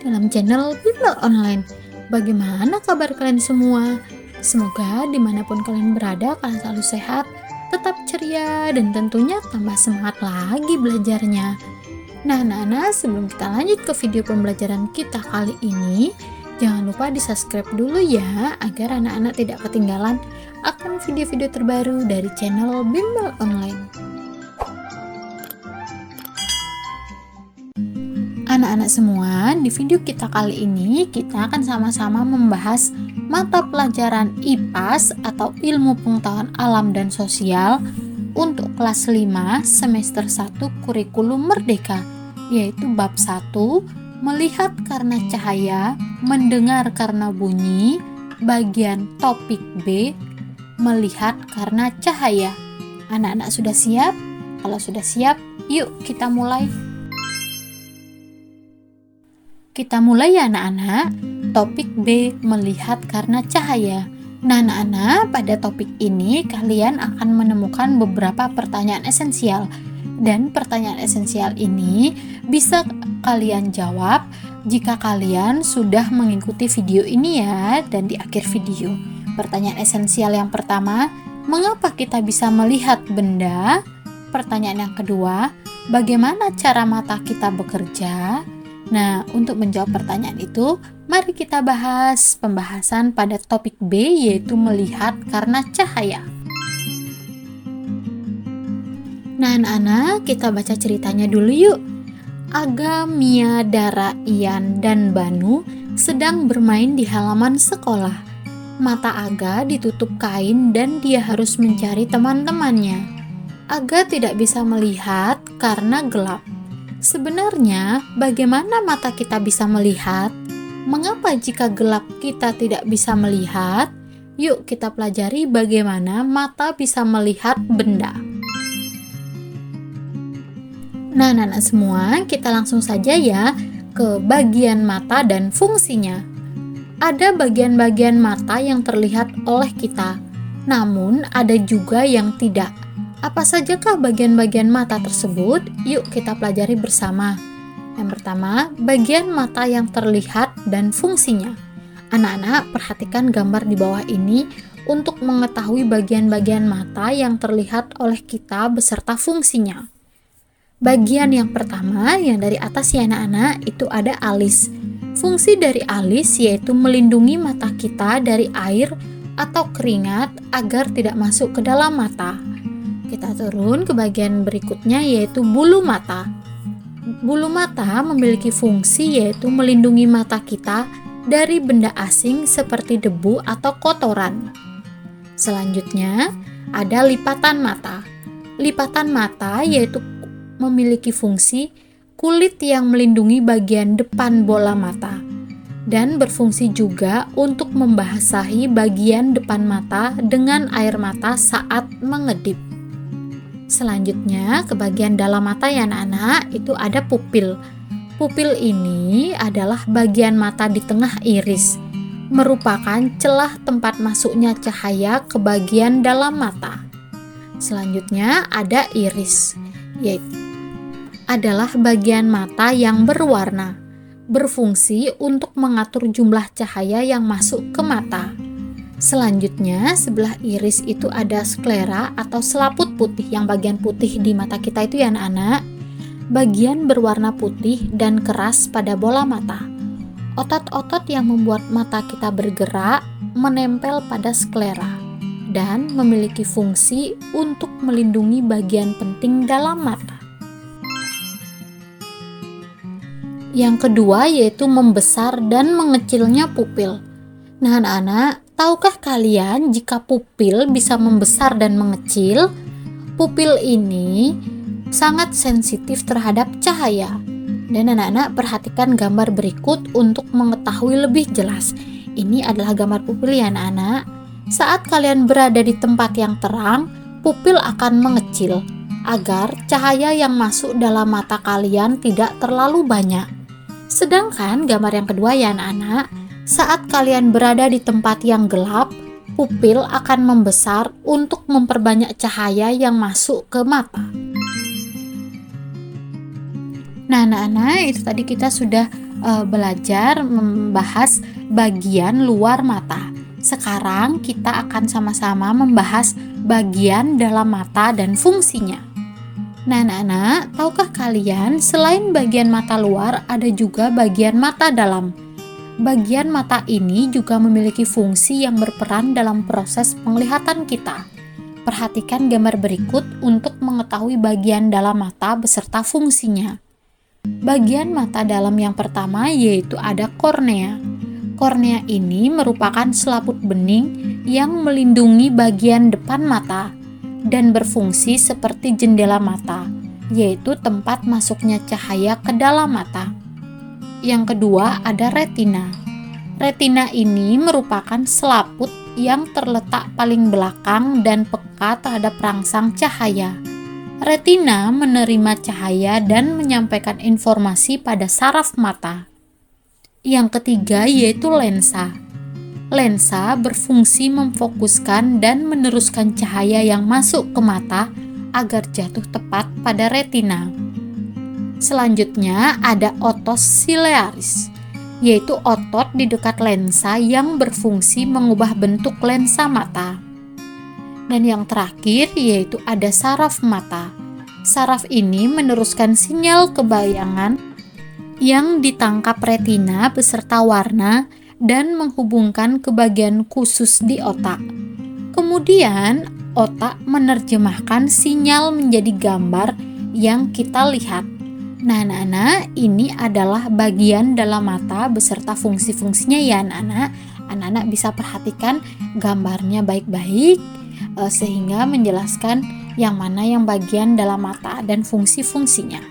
dalam channel Bimbel Online. Bagaimana kabar kalian semua? Semoga dimanapun kalian berada, kalian selalu sehat, tetap ceria, dan tentunya tambah semangat lagi belajarnya. Nah anak-anak, sebelum kita lanjut ke video pembelajaran kita kali ini, jangan lupa di subscribe dulu ya, agar anak-anak tidak ketinggalan akan video-video terbaru dari channel Bimbel Online. Anak-anak semua, di video kita kali ini kita akan sama-sama membahas mata pelajaran IPAS atau Ilmu Pengetahuan Alam dan Sosial untuk kelas 5 semester 1 kurikulum Merdeka, yaitu bab 1, melihat karena cahaya, mendengar karena bunyi, bagian topik B, melihat karena cahaya. Anak-anak sudah siap? Kalau sudah siap, yuk kita mulai. Kita mulai ya anak-anak. Topik B, melihat karena cahaya. Nah anak-anak, pada topik ini kalian akan menemukan beberapa pertanyaan esensial. Dan pertanyaan esensial ini bisa kalian jawab jika kalian sudah mengikuti video ini ya. Dan di akhir video, pertanyaan esensial yang pertama, mengapa kita bisa melihat benda? Pertanyaan yang kedua, bagaimana cara mata kita bekerja? Nah, untuk menjawab pertanyaan itu, mari kita bahas pembahasan pada topik B, yaitu melihat karena cahaya. Nah, anak-anak, kita baca ceritanya dulu yuk. Aga, Mia, Dara, Ian, dan Banu sedang bermain di halaman sekolah. Mata Aga ditutup kain dan dia harus mencari teman-temannya. Aga tidak bisa melihat karena gelap. Sebenarnya, bagaimana mata kita bisa melihat? Mengapa jika gelap kita tidak bisa melihat? Yuk kita pelajari bagaimana mata bisa melihat benda. Nah, anak-anak semua, kita langsung saja ya ke bagian mata dan fungsinya. Ada bagian-bagian mata yang terlihat oleh kita, namun ada juga yang tidak. Apa sajakah bagian-bagian mata tersebut? Yuk kita pelajari bersama. Yang pertama, bagian mata yang terlihat dan fungsinya. Anak-anak, perhatikan gambar di bawah ini untuk mengetahui bagian-bagian mata yang terlihat oleh kita beserta fungsinya. Bagian yang pertama, yang dari atas ya anak-anak, itu ada alis. Fungsi dari alis yaitu melindungi mata kita dari air atau keringat agar tidak masuk ke dalam mata. Kita turun ke bagian berikutnya, yaitu bulu mata. Bulu mata memiliki fungsi yaitu melindungi mata kita dari benda asing seperti debu atau kotoran. Selanjutnya, ada lipatan mata. Lipatan mata yaitu memiliki fungsi kulit yang melindungi bagian depan bola mata dan berfungsi juga untuk membasahi bagian depan mata dengan air mata saat mengedip. Selanjutnya ke bagian dalam mata ya anak-anak, itu ada pupil. Pupil ini adalah bagian mata di tengah iris, merupakan celah tempat masuknya cahaya ke bagian dalam mata. Selanjutnya ada iris, yaitu adalah bagian mata yang berwarna, berfungsi untuk mengatur jumlah cahaya yang masuk ke mata. Selanjutnya, sebelah iris itu ada sklera atau selaput putih, yang bagian putih di mata kita itu ya anak-anak. Bagian berwarna putih dan keras pada bola mata. Otot-otot yang membuat mata kita bergerak menempel pada sklera dan memiliki fungsi untuk melindungi bagian penting dalam mata. Yang kedua yaitu membesar dan mengecilnya pupil. Nah anak-anak, tahukah kalian jika pupil bisa membesar dan mengecil? Pupil ini sangat sensitif terhadap cahaya. Dan anak-anak perhatikan gambar berikut untuk mengetahui lebih jelas. Ini adalah gambar pupil ya anak-anak. Saat kalian berada di tempat yang terang, pupil akan mengecil agar cahaya yang masuk dalam mata kalian tidak terlalu banyak. Sedangkan gambar yang kedua ya anak-anak, saat kalian berada di tempat yang gelap, pupil akan membesar untuk memperbanyak cahaya yang masuk ke mata. Nah anak-anak, itu tadi kita sudah belajar membahas bagian luar mata. Sekarang kita akan sama-sama membahas bagian dalam mata dan fungsinya. Nah, anak-anak, tahukah kalian selain bagian mata luar ada juga bagian mata dalam? Bagian mata ini juga memiliki fungsi yang berperan dalam proses penglihatan kita. Perhatikan gambar berikut untuk mengetahui bagian dalam mata beserta fungsinya. Bagian mata dalam yang pertama yaitu ada kornea. Kornea ini merupakan selaput bening yang melindungi bagian depan mata dan berfungsi seperti jendela mata, yaitu tempat masuknya cahaya ke dalam mata. Yang kedua ada retina. Retina ini merupakan selaput yang terletak paling belakang dan peka terhadap rangsang cahaya. Retina menerima cahaya dan menyampaikan informasi pada saraf mata. Yang ketiga yaitu lensa. Lensa berfungsi memfokuskan dan meneruskan cahaya yang masuk ke mata agar jatuh tepat pada retina. Selanjutnya ada otos ciliaris, yaitu otot di dekat lensa yang berfungsi mengubah bentuk lensa mata. Dan yang terakhir yaitu ada saraf mata. Saraf ini meneruskan sinyal kebayangan yang ditangkap retina beserta warna dan menghubungkan ke bagian khusus di otak. Kemudian, otak menerjemahkan sinyal menjadi gambar yang kita lihat. Nah, anak-anak, ini adalah bagian dalam mata beserta fungsi-fungsinya ya, anak-anak. Anak-anak bisa perhatikan gambarnya baik-baik sehingga menjelaskan yang mana yang bagian dalam mata dan fungsi-fungsinya.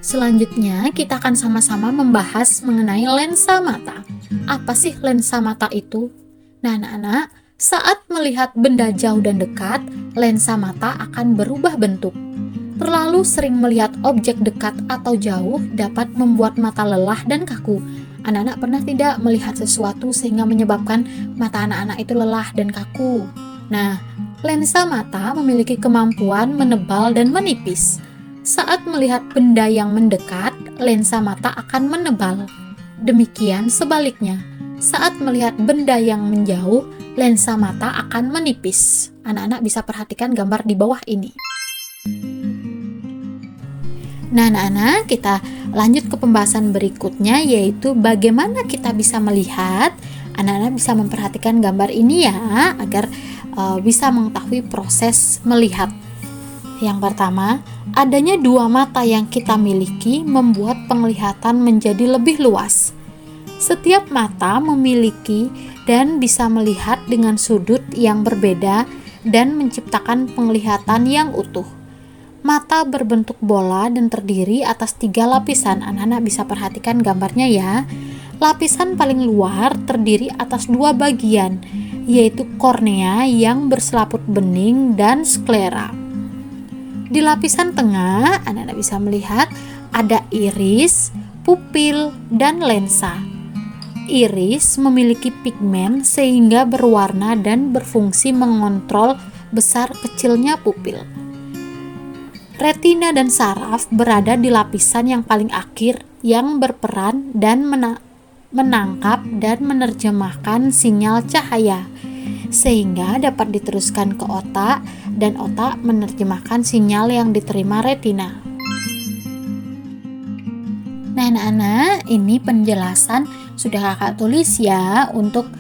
Selanjutnya, kita akan sama-sama membahas mengenai lensa mata. Apa sih lensa mata itu? Nah, anak-anak, saat melihat benda jauh dan dekat, lensa mata akan berubah bentuk. Terlalu sering melihat objek dekat atau jauh dapat membuat mata lelah dan kaku. Anak-anak pernah tidak melihat sesuatu sehingga menyebabkan mata anak-anak itu lelah dan kaku? Nah, lensa mata memiliki kemampuan menebal dan menipis. Saat melihat benda yang mendekat, lensa mata akan menebal. Demikian sebaliknya, saat melihat benda yang menjauh, lensa mata akan menipis. Anak-anak bisa perhatikan gambar di bawah ini. Nah, anak-anak, kita lanjut ke pembahasan berikutnya, yaitu bagaimana kita bisa melihat. Anak-anak bisa memperhatikan gambar ini ya, agar bisa mengetahui proses melihat. Yang pertama, adanya dua mata yang kita miliki membuat penglihatan menjadi lebih luas. Setiap mata memiliki dan bisa melihat dengan sudut yang berbeda dan menciptakan penglihatan yang utuh. Mata berbentuk bola dan terdiri atas 3 lapisan. Anak-anak bisa perhatikan gambarnya ya. Lapisan paling luar terdiri atas 2 bagian, yaitu kornea yang berselaput bening dan sklera. Di lapisan tengah, anak-anak bisa melihat ada iris, pupil, dan lensa. Iris memiliki pigmen sehingga berwarna dan berfungsi mengontrol besar kecilnya pupil. Retina dan saraf berada di lapisan yang paling akhir yang berperan dan menangkap dan menerjemahkan sinyal cahaya sehingga dapat diteruskan ke otak dan otak menerjemahkan sinyal yang diterima retina. Nah, anak-anak, ini penjelasan sudah kakak tulis ya untuk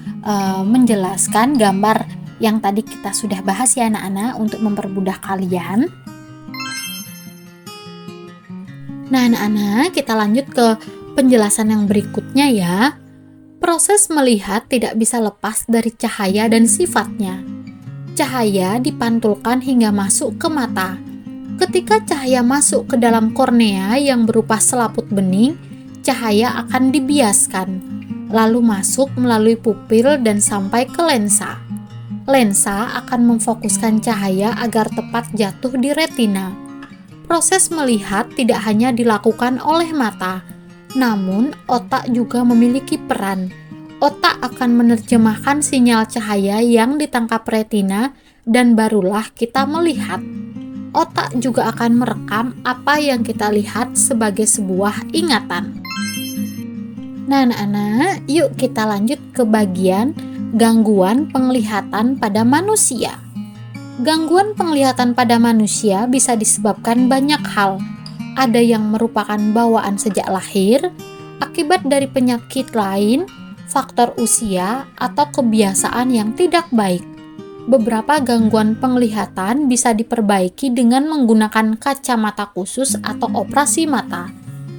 menjelaskan gambar yang tadi kita sudah bahas ya anak-anak untuk mempermudah kalian. Nah, anak-anak, kita lanjut ke penjelasan yang berikutnya ya. Proses melihat tidak bisa lepas dari cahaya dan sifatnya. Cahaya dipantulkan hingga masuk ke mata. Ketika cahaya masuk ke dalam kornea yang berupa selaput bening, cahaya akan dibiaskan, lalu masuk melalui pupil dan sampai ke lensa. Lensa akan memfokuskan cahaya agar tepat jatuh di retina. Proses melihat tidak hanya dilakukan oleh mata, namun otak juga memiliki peran. Otak akan menerjemahkan sinyal cahaya yang ditangkap retina dan barulah kita melihat. otak juga akan merekam apa yang kita lihat sebagai sebuah ingatan. Nah, anak-anak, yuk kita lanjut ke bagian gangguan penglihatan pada manusia. Gangguan penglihatan pada manusia bisa disebabkan banyak hal. Ada yang merupakan bawaan sejak lahir, akibat dari penyakit lain, faktor usia, atau kebiasaan yang tidak baik. Beberapa gangguan penglihatan bisa diperbaiki dengan menggunakan kacamata khusus atau operasi mata.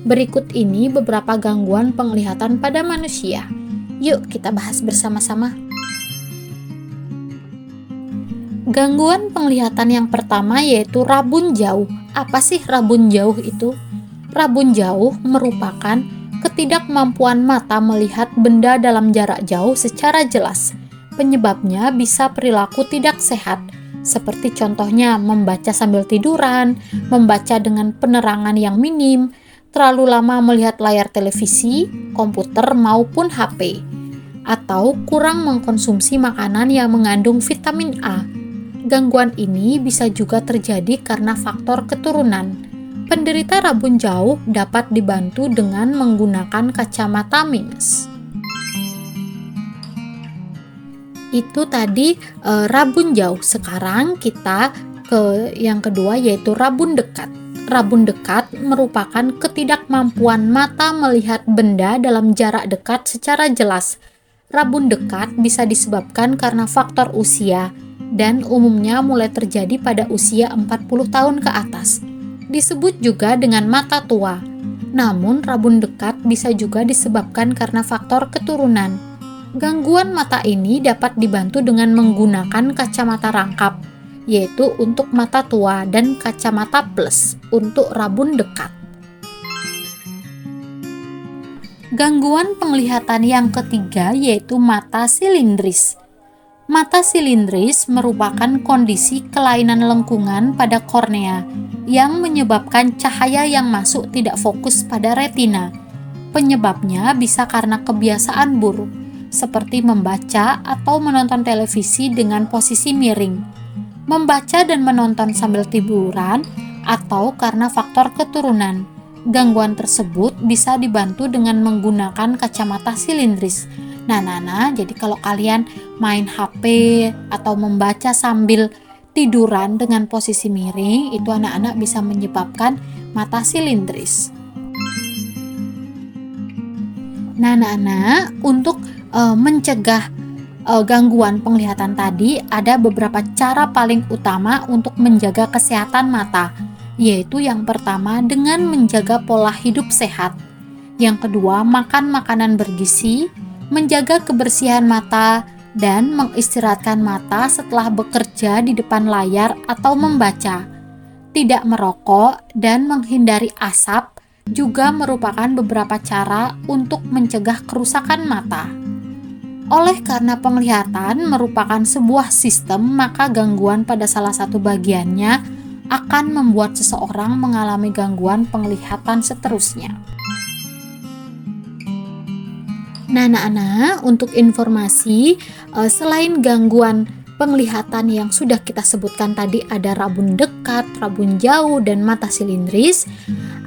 Berikut ini beberapa gangguan penglihatan pada manusia. Yuk kita bahas bersama-sama. Gangguan penglihatan yang pertama yaitu rabun jauh. Apa sih rabun jauh itu? Rabun jauh merupakan ketidakmampuan mata melihat benda dalam jarak jauh secara jelas. Penyebabnya bisa perilaku tidak sehat, seperti contohnya membaca sambil tiduran, membaca dengan penerangan yang minim, terlalu lama melihat layar televisi, komputer maupun HP, atau kurang mengkonsumsi makanan yang mengandung vitamin A. Gangguan ini bisa juga terjadi karena faktor keturunan. Penderita rabun jauh dapat dibantu dengan menggunakan kacamata minus. Itu tadi rabun jauh. Sekarang kita ke yang kedua yaitu rabun dekat. Rabun dekat merupakan ketidakmampuan mata melihat benda dalam jarak dekat secara jelas. Rabun dekat bisa disebabkan karena faktor usia dan umumnya mulai terjadi pada usia 40 tahun ke atas. Disebut juga dengan mata tua. Namun rabun dekat bisa juga disebabkan karena faktor keturunan. Gangguan mata ini dapat dibantu dengan menggunakan kacamata rangkap, yaitu untuk mata tua, dan kacamata plus untuk rabun dekat. Gangguan penglihatan yang ketiga yaitu mata silindris. Mata silindris merupakan kondisi kelainan lengkungan pada kornea yang menyebabkan cahaya yang masuk tidak fokus pada retina. Penyebabnya bisa karena kebiasaan buruk, seperti membaca atau menonton televisi dengan posisi miring, membaca dan menonton sambil tiduran, atau karena faktor keturunan. Gangguan tersebut bisa dibantu dengan menggunakan kacamata silindris. Nah, jadi kalau kalian main HP atau membaca sambil tiduran dengan posisi miring, itu anak-anak bisa menyebabkan mata silindris. Nah, anak-anak, untuk mencegah gangguan penglihatan tadi, ada beberapa cara paling utama untuk menjaga kesehatan mata, yaitu yang pertama dengan menjaga pola hidup sehat, yang kedua makan makanan bergizi, menjaga kebersihan mata, dan mengistirahatkan mata setelah bekerja di depan layar atau membaca. Tidak merokok dan menghindari asap juga merupakan beberapa cara untuk mencegah kerusakan mata. Oleh karena penglihatan merupakan sebuah sistem, maka gangguan pada salah satu bagiannya akan membuat seseorang mengalami gangguan penglihatan seterusnya. Nah, anak-anak, untuk informasi, selain gangguan penglihatan yang sudah kita sebutkan tadi, ada rabun dekat, rabun jauh, dan mata silindris,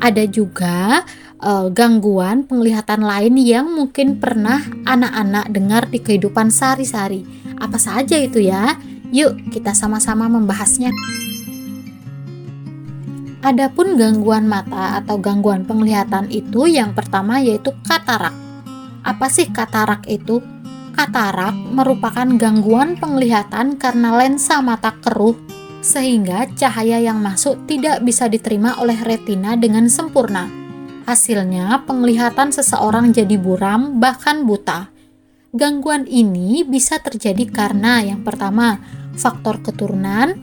ada juga gangguan penglihatan lain yang mungkin pernah anak-anak dengar di kehidupan sehari-hari. Apa saja itu ya? Yuk kita sama-sama membahasnya. Adapun gangguan mata atau gangguan penglihatan itu yang pertama yaitu katarak. Apa sih katarak itu? Katarak merupakan gangguan penglihatan karena lensa mata keruh sehingga cahaya yang masuk tidak bisa diterima oleh retina dengan sempurna. Hasilnya penglihatan seseorang jadi buram bahkan buta. Gangguan ini bisa terjadi karena yang pertama, faktor keturunan,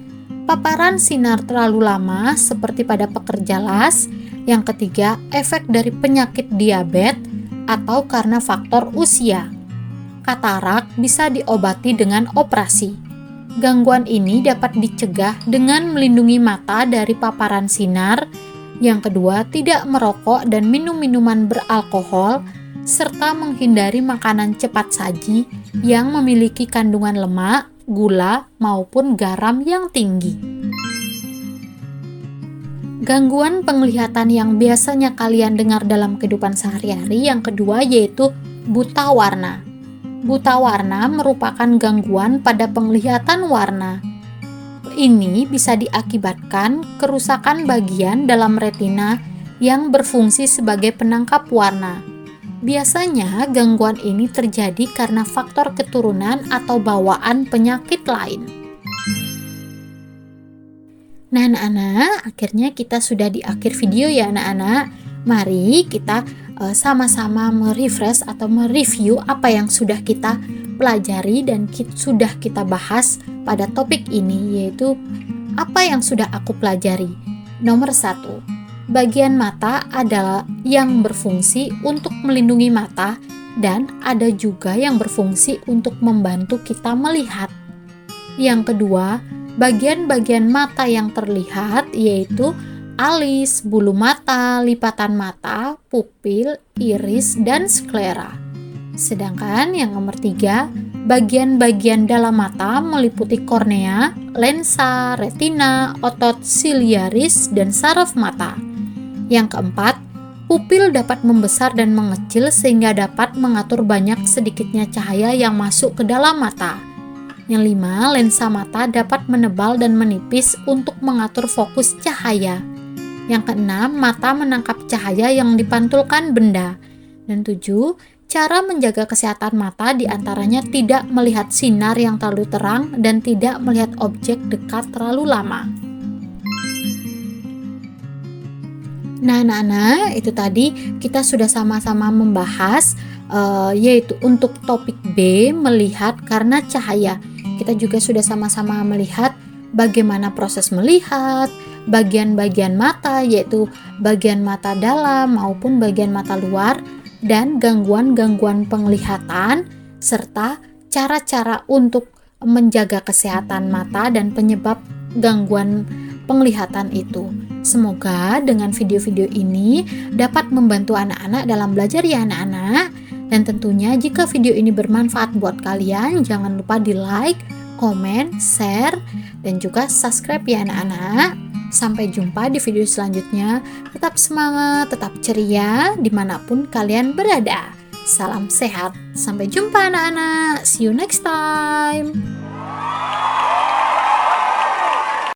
paparan sinar terlalu lama seperti pada pekerja las, yang ketiga, efek dari penyakit diabetes, atau karena faktor usia. Katarak bisa diobati dengan operasi. Gangguan ini dapat dicegah dengan melindungi mata dari paparan sinar. Yang kedua, tidak merokok dan minum minuman beralkohol, serta menghindari makanan cepat saji yang memiliki kandungan lemak, gula, maupun garam yang tinggi. gangguan penglihatan yang biasanya kalian dengar dalam kehidupan sehari-hari. Yang kedua yaitu buta warna. Buta warna merupakan gangguan pada penglihatan warna. Ini bisa diakibatkan kerusakan bagian dalam retina yang berfungsi sebagai penangkap warna. Biasanya gangguan ini terjadi karena faktor keturunan atau bawaan penyakit lain. Nah anak-anak, akhirnya kita sudah di akhir video ya anak-anak. Mari kita sama-sama merefresh atau mereview apa yang sudah kita pelajari dan sudah kita bahas pada topik ini, yaitu apa yang sudah aku pelajari. Nomor 1, bagian mata adalah yang berfungsi untuk melindungi mata dan ada juga yang berfungsi untuk membantu kita melihat. Yang kedua, bagian-bagian mata yang terlihat yaitu alis, bulu mata, lipatan mata, pupil, iris, dan sklera. Sedangkan yang nomor 3, bagian-bagian dalam mata meliputi kornea, lensa, retina, otot siliaris, dan saraf mata. Yang keempat, pupil dapat membesar dan mengecil sehingga dapat mengatur banyak sedikitnya cahaya yang masuk ke dalam mata. Yang 5, lensa mata dapat menebal dan menipis untuk mengatur fokus cahaya. Yang ke-6, mata menangkap cahaya yang dipantulkan benda. Dan 7, cara menjaga kesehatan mata diantaranya tidak melihat sinar yang terlalu terang dan tidak melihat objek dekat terlalu lama. Nah anak-anak, itu tadi kita sudah sama-sama membahas yaitu untuk topik B, melihat karena cahaya. Kita juga sudah sama-sama melihat bagaimana proses melihat, bagian-bagian mata yaitu bagian mata dalam maupun bagian mata luar, dan gangguan-gangguan penglihatan serta cara-cara untuk menjaga kesehatan mata dan penyebab gangguan penglihatan itu. Semoga dengan video-video ini dapat membantu anak-anak dalam belajar ya anak-anak. Dan tentunya jika video ini bermanfaat buat kalian, jangan lupa di like, komen, share, dan juga subscribe ya anak-anak. Sampai jumpa di video selanjutnya. Tetap semangat, tetap ceria dimanapun kalian berada. Salam sehat. Sampai jumpa anak-anak. See you next time.